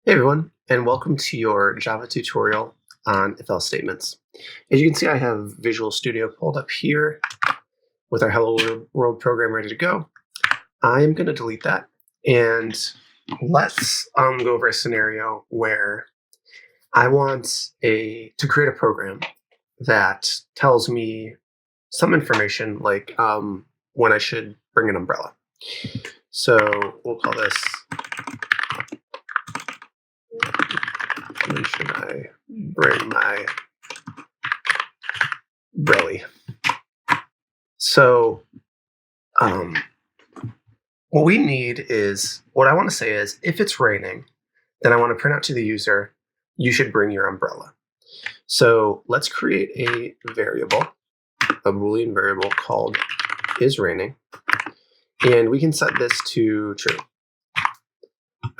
Hey everyone, and welcome to your Java tutorial on if-else statements. As you can see, I have Visual Studio pulled up here with our Hello World program ready to go. I'm going to delete that, and let's go over a scenario where I want to create a program that tells me some information, like when I should bring an umbrella. So we'll call this. When should I bring my umbrella? So what we need is, what I want to say is, if it's raining, then I want to print out to the user, you should bring your umbrella. So let's create a variable, a Boolean variable called isRaining, and we can set this to true.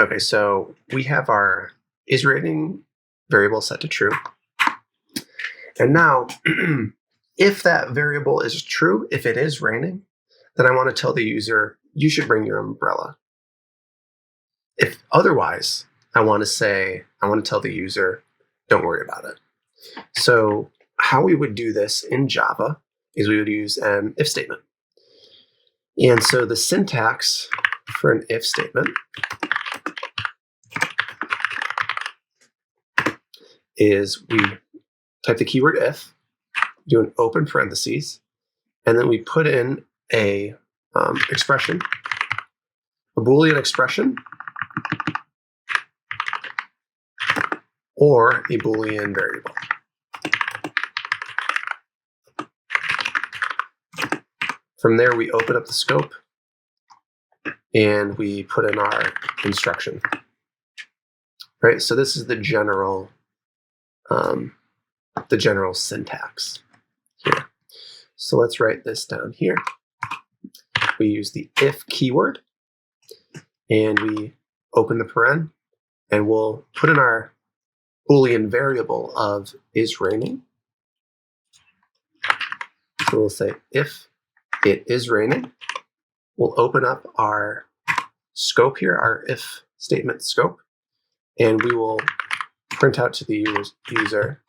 Okay, so we have our isRaining variable set to true. And now, if that variable is true, if it is raining, then I want to tell the user, you should bring your umbrella. If otherwise, I want to tell the user, don't worry about it. So how we would do this in Java is we would use an if statement. And so the syntax for an if statement is we type the keyword if, do an open parentheses, and then we put in a expression, a Boolean expression, or a Boolean variable. From there, we open up the scope and we put in our instruction. Right, so this is the general syntax here. So let's write this down here. We use the if keyword, and we open the paren, and we'll put in our Boolean variable of isRaining. So we'll say if it is raining. We'll open up our scope here, our if statement scope, and we will print out to the user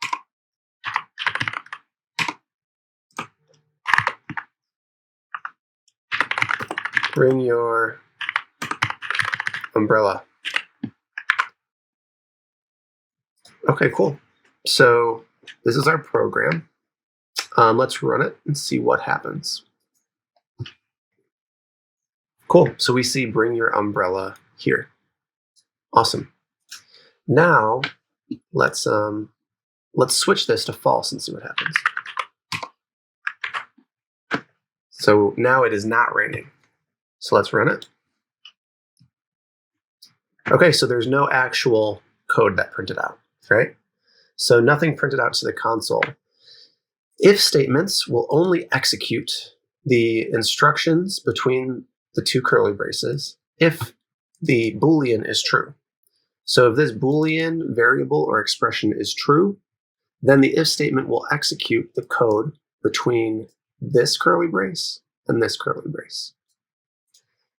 bring your umbrella. Okay, cool. So this is our program. Let's run it and see what happens. Cool. So we see bring your umbrella here. Awesome. Now let's switch this to false and see what happens. So now it is not raining. So let's run it. Okay, so there's no actual code that printed out, right? So nothing printed out to the console. If statements will only execute the instructions between the two curly braces if the Boolean is true. So if this Boolean variable or expression is true, then the if statement will execute the code between this curly brace and this curly brace.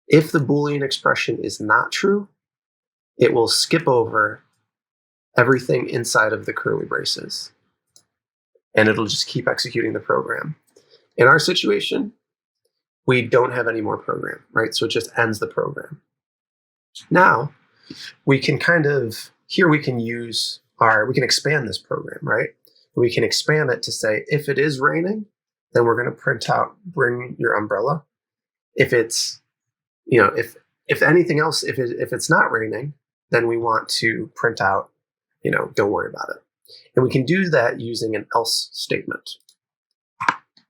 If the Boolean expression is not true, it will skip over everything inside of the curly braces, and it'll just keep executing the program. In our situation, we don't have any more program, right? So it just ends the program. Now, we can we can expand this program, right? We can expand it to say, if it is raining, then we're going to print out, bring your umbrella. If it's, if anything else, if it's not raining, then we want to print out, don't worry about it. And we can do that using an else statement,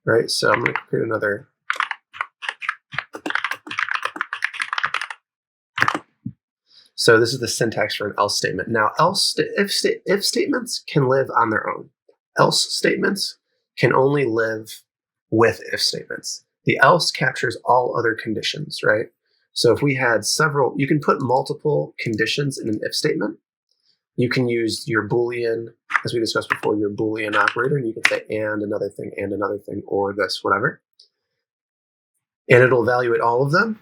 right? So I'm going to create another. So this is the syntax for an else statement. Now, if statements can live on their own. Else statements can only live with if statements. The else captures all other conditions, right? So if we had you can put multiple conditions in an if statement. You can use your Boolean, as we discussed before, your Boolean operator, and you can say and another thing, or this, whatever. And it'll evaluate all of them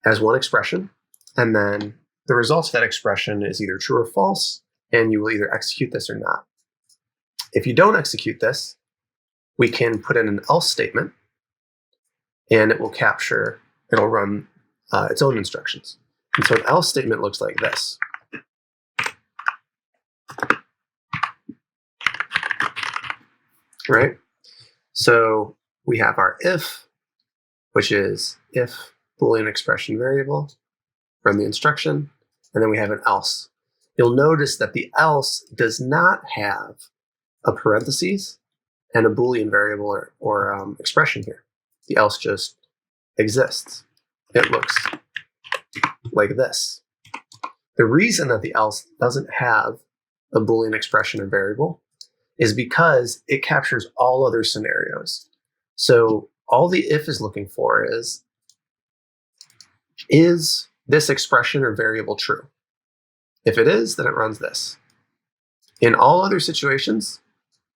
as one expression. And then the result of that expression is either true or false, and you will either execute this or not. If you don't execute this, we can put in an else statement, and it will it'll run its own instructions. And so an else statement looks like this. Right? So we have our if, which is if Boolean expression variable, run the instruction, and then we have an else. You'll notice that the else does not have a parentheses and a Boolean variable or expression here. The else just exists. It looks like this. The reason that the else doesn't have a Boolean expression or variable is because it captures all other scenarios. So all the if is looking for is this expression or variable true? If it is, then it runs this. In all other situations,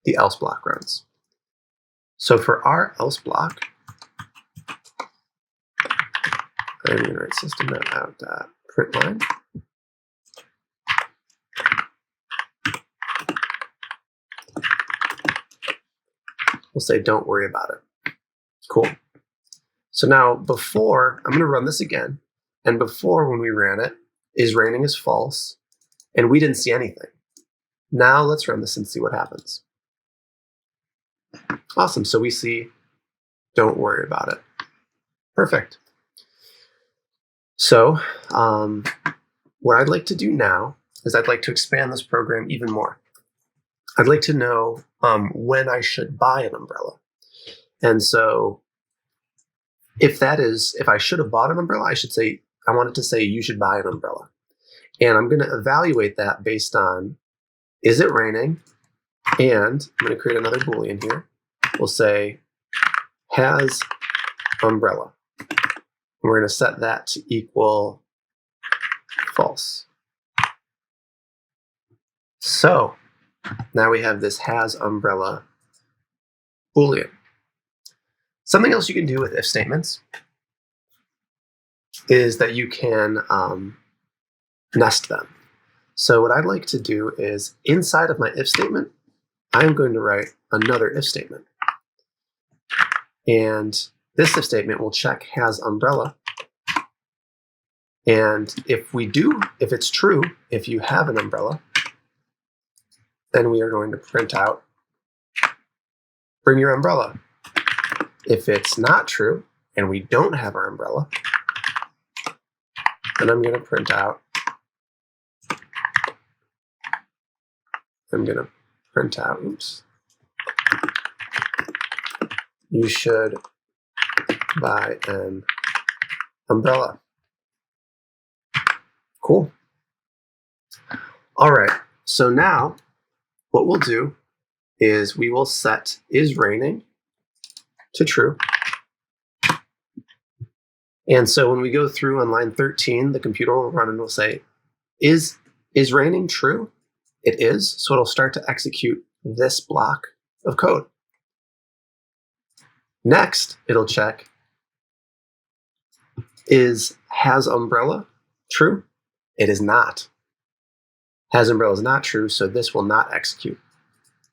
the else block runs. So for our else block, I'm going to write system.out.println. We'll say don't worry about it. Cool. So now before, I'm going to run this again. And before, when we ran it, is raining is false, and we didn't see anything. Now let's run this and see what happens. Awesome. So we see don't worry about it. Perfect. So what I'd like to do now is I'd like to expand this program even more. I'd like to know when I should buy an umbrella. And so if I should have bought an umbrella, I want it to say you should buy an umbrella. And I'm going to evaluate that based on, is it raining? And I'm going to create another Boolean here. We'll say has umbrella. And we're going to set that to equal false. So now we have this has umbrella Boolean. Something else you can do with if statements is that you can nest them. So what I'd like to do is inside of my if statement, I'm going to write another if statement. And this if statement will check has umbrella. And if it's true, if you have an umbrella, then we are going to print out, bring your umbrella. If it's not true, and we don't have our umbrella, then I'm going to print out, oops, you should buy an umbrella. Cool. All right, so now what we'll do is we will set is raining to true. And so when we go through on line 13, the computer will run and will say, is raining true? It is, so it'll start to execute this block of code. Next, it'll check, has umbrella true? It is not. Has umbrella is not true, so this will not execute.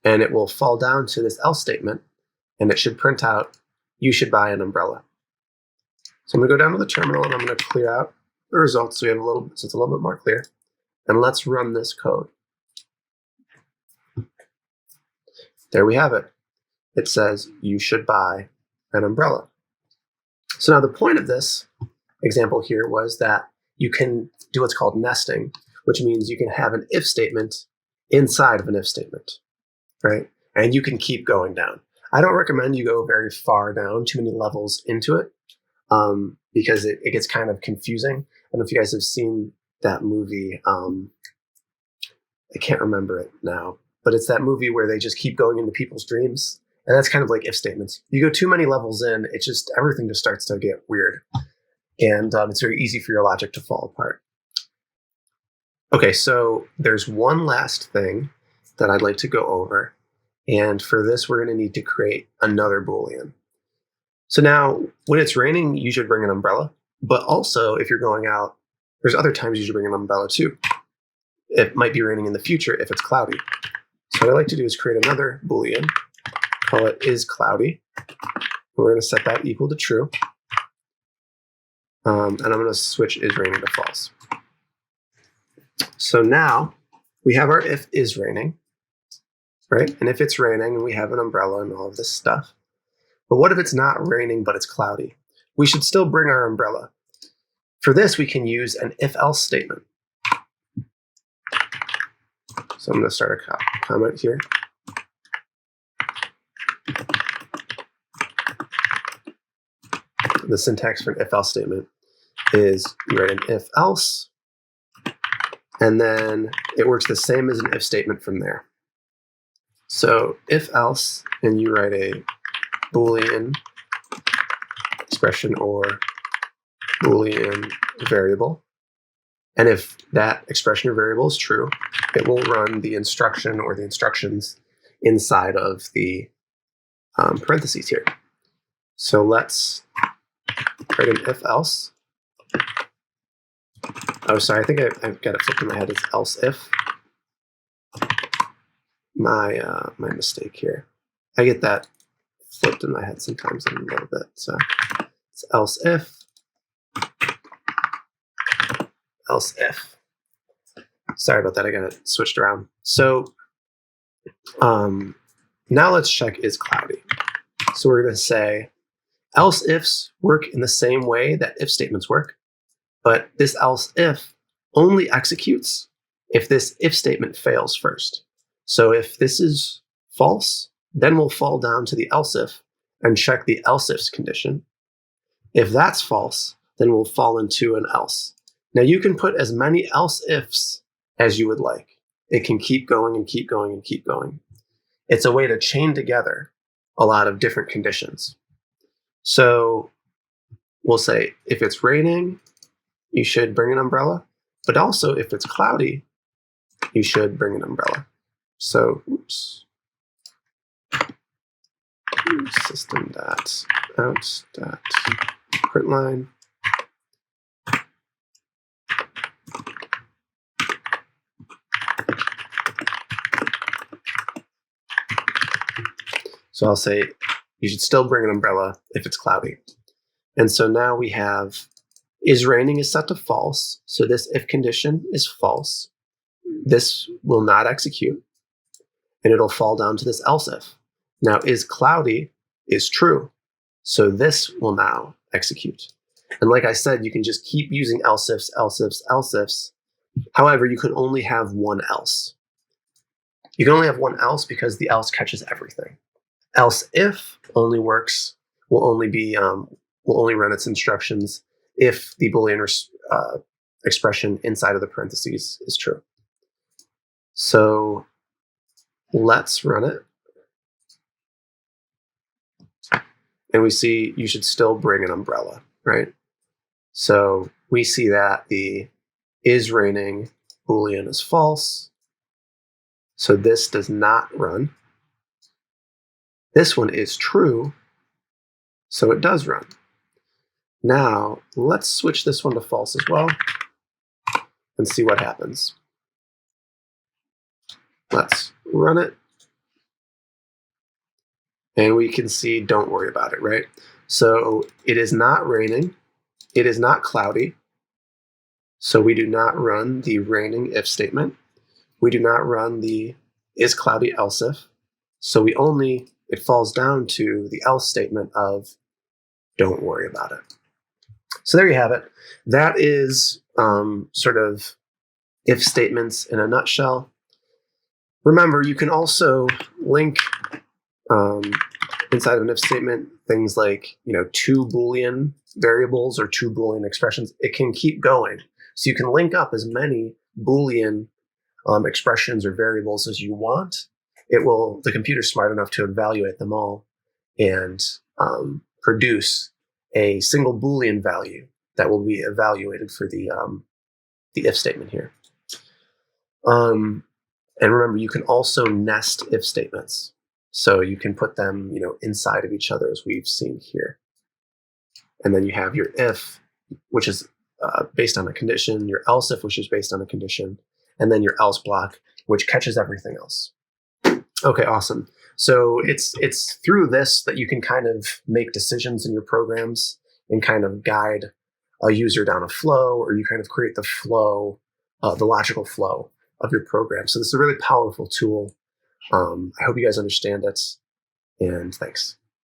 And it will fall down to this else statement, and it should print out, you should buy an umbrella. So I'm going to go down to the terminal, and I'm going to clear out the results so it's a little bit more clear. And let's run this code. There we have it. It says, you should buy an umbrella. So now the point of this example here was that you can do what's called nesting, which means you can have an if statement inside of an if statement, right? And you can keep going down. I don't recommend you go very far down, too many levels into it, because it gets kind of confusing. I don't know if you guys have seen that movie. I can't remember it now, but it's that movie where they just keep going into people's dreams. And that's kind of like if statements. You go too many levels in, everything just starts to get weird. And it's very easy for your logic to fall apart. Okay, so there's one last thing that I'd like to go over. And for this, we're going to need to create another Boolean. So now, when it's raining, you should bring an umbrella. But also, if you're going out, there's other times you should bring an umbrella too. It might be raining in the future if it's cloudy. So what I like to do is create another Boolean, call it is cloudy. We're going to set that equal to true. And I'm going to switch is raining to false. So now we have our if is raining, right? And if it's raining and we have an umbrella and all of this stuff. But what if it's not raining but it's cloudy? We should still bring our umbrella. For this, we can use an if-else statement. So I'm going to start a comment here. The syntax for an if-else statement is you write an if-else, and then it works the same as an if statement from there. So if-else, and you write a Boolean expression or Boolean variable. And if that expression or variable is true, it will run the instruction or the instructions inside of the parentheses here. So let's write an if-else. Oh, sorry, I think I've got it flipped in my head. It's else if. My mistake here. I get that flipped in my head sometimes a little bit. So it's else if. Else if. Sorry about that. I got it switched around. So now let's check is cloudy. So we're going to say else ifs work in the same way that if statements work, but this else if only executes if this if statement fails first. So if this is false, then we'll fall down to the else if and check the else ifs condition. If that's false, then we'll fall into an else. Now you can put as many else ifs as you would like. It can keep going and keep going and keep going. It's a way to chain together a lot of different conditions. So we'll say if it's raining, you should bring an umbrella, but also if it's cloudy, you should bring an umbrella. So, system.out.println. So I'll say you should still bring an umbrella if it's cloudy. And so now we have is raining is set to false. So this if condition is false. This will not execute. And it'll fall down to this else if. Now is cloudy is true. So this will now execute. And like I said, you can just keep using else ifs, else ifs, else ifs. However, you can only have one else. You can only have one else because the else catches everything. Else if only works, will only run its instructions if the Boolean expression inside of the parentheses is true. So let's run it. And we see you should still bring an umbrella, right? So we see that the is raining Boolean is false. So this does not run. This one is true, so it does run. Now, let's switch this one to false as well and see what happens. Let's run it. And we can see, don't worry about it, right? So it is not raining. It is not cloudy. So we do not run the raining if statement. We do not run the is cloudy else if. So it falls down to the else statement of don't worry about it. So there you have it. That is sort of if statements in a nutshell. Remember, you can also link inside of an if statement things like, two Boolean variables or two Boolean expressions. It can keep going. So you can link up as many Boolean expressions or variables as you want. The computer's smart enough to evaluate them all and produce a single Boolean value that will be evaluated for the if statement here. And remember, you can also nest if statements. So you can put them, inside of each other as we've seen here. And then you have your if, which is based on a condition, your else if, which is based on a condition, and then your else block, which catches everything else. Okay, awesome. So it's through this that you can kind of make decisions in your programs and kind of guide a user down a flow, or you kind of create the flow, the logical flow of your program. So this is a really powerful tool. I hope you guys understand it, and thanks.